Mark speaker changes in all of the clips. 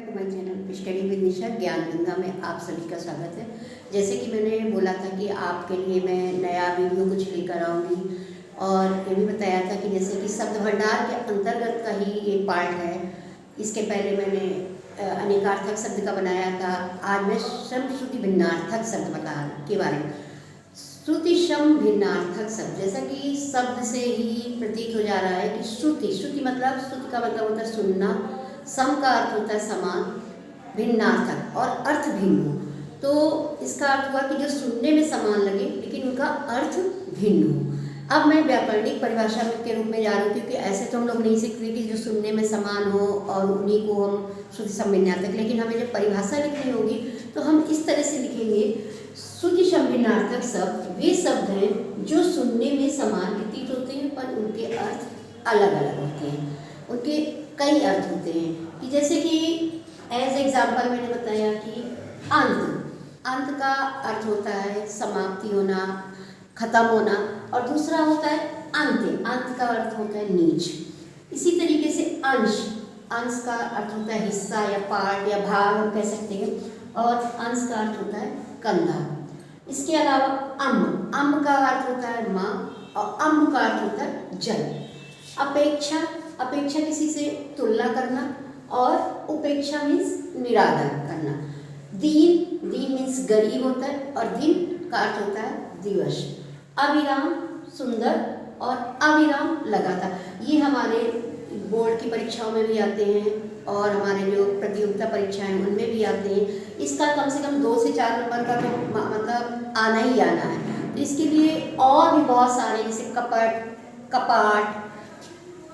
Speaker 1: To my channel study with Nisha Gyan Ganga में आप सभी का स्वागत है। जैसे कि मैंने बोला था कि आपके लिए मैं नया वीडियो कुछ लेकर आऊँगी और ये भी बताया था कि जैसे कि शब्द भंडार के अंतर्गत का ही ये पार्ट है। इसके पहले मैंने अनेकार्थक शब्द का बनाया था। आज मैं श्रम श्रुति भिन्नार्थक शब्द के बारे में। श्रुति श्रम भिन्नार्थक शब्द, जैसा कि शब्द से ही प्रतीत हो जा रहा है कि श्रुति श्रुति मतलब श्रुति का मतलब होता है सुनना, सम का अर्थ होता है समान, भिन्नार्थक और अर्थ भिन्न हो। तो इसका अर्थ हुआ कि जो सुनने में समान लगे लेकिन उनका अर्थ भिन्न हो। अब मैं व्याकरणिक परिभाषा के रूप में जा रही हूँ, क्योंकि ऐसे तो हम लोग नहीं सीखते कि जो सुनने में समान हो और उन्हीं को हम श्रुति सम भिन्नार्थक, लेकिन हमें जब परिभाषा लिखनी होगी तो हम इस तरह से लिखेंगे। श्रुति सम भिन्नार्थक शब्द वे शब्द हैं जो सुनने में समान प्रतीत होते हैं पर उनके अर्थ अलग अलग होते हैं। उनके कई अर्थ होते हैं कि जैसे कि एज एग्जाम्पल मैंने बताया कि अंत का अर्थ होता है समाप्ति होना, खत्म होना, और दूसरा होता है अंत का अर्थ होता है नीच। इसी तरीके से अंश का अर्थ होता है हिस्सा या पार्ट या भाग हम कह सकते हैं, और अंश का अर्थ होता है कंधा। इसके अलावा अम्ब का अर्थ होता है माँ और अम्ब का अर्थ होता है जल। अपेक्षा किसी से तुलना करना, और उपेक्षा मीन्स निरादर करना। दीन मीन्स गरीब होता है और दिन का अर्थ होता है दिवस। अविराम सुंदर और अविराम लगातार, ये हमारे बोर्ड की परीक्षाओं में भी आते हैं और हमारे जो प्रतियोगिता परीक्षाएं हैं उनमें भी आते हैं। इसका कम से कम 2 से 4 नंबर का तो मतलब आना ही आना है। तो इसके लिए और भी बहुत सारे, जैसे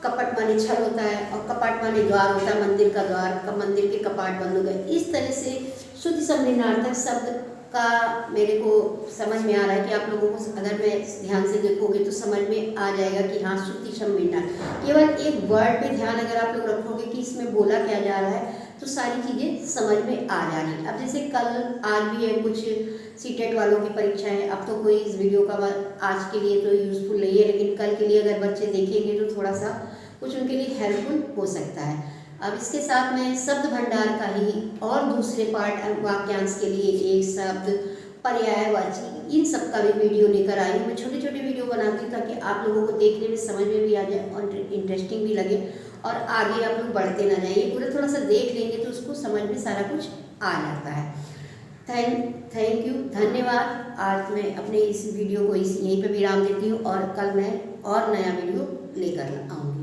Speaker 1: कपट माने छल होता है और कपाट माने द्वार होता है, मंदिर का द्वार, मंदिर के कपाट बंद हो गए। इस तरह से श्रुति सम भिन्नार्थक शब्द का मेरे को समझ में आ रहा है कि आप लोगों को अगर मैं ध्यान से देखोगे तो समझ में आ जाएगा कि हाँ श्रुति सम भिन्नार्थक। केवल एक वर्ड पे ध्यान अगर आप लोग रखोगे कि इसमें बोला क्या जा रहा है तो सारी चीज़ें समझ में आ जाएंगी। अब जैसे आज भी है कुछ सीटेट वालों की परीक्षाएं, अब तो कोई इस वीडियो का आज के लिए तो यूज़फुल नहीं है, लेकिन कल के लिए अगर बच्चे देखेंगे तो थोड़ा सा कुछ उनके लिए हेल्पफुल हो सकता है। अब इसके साथ में शब्द भंडार का ही और दूसरे पार्ट वाक्यांश के लिए एक शब्द, पर्यायवाची, इन सब का भी वीडियो लेकर आई हूँ। मैं छोटे छोटे वीडियो बनाती हूँ ताकि आप लोगों को देखने में समझ में भी आ जाए और इंटरेस्टिंग भी लगे और आगे आप लोग बढ़ते ना जाइए। पूरा थोड़ा सा देख लेंगे तो उसको समझ में सारा कुछ आ जाता है। थैंक यू, धन्यवाद। आज मैं अपने इस वीडियो को यहीं पर विराम देती हूँ और कल मैं और नया वीडियो लेकर आऊँगी।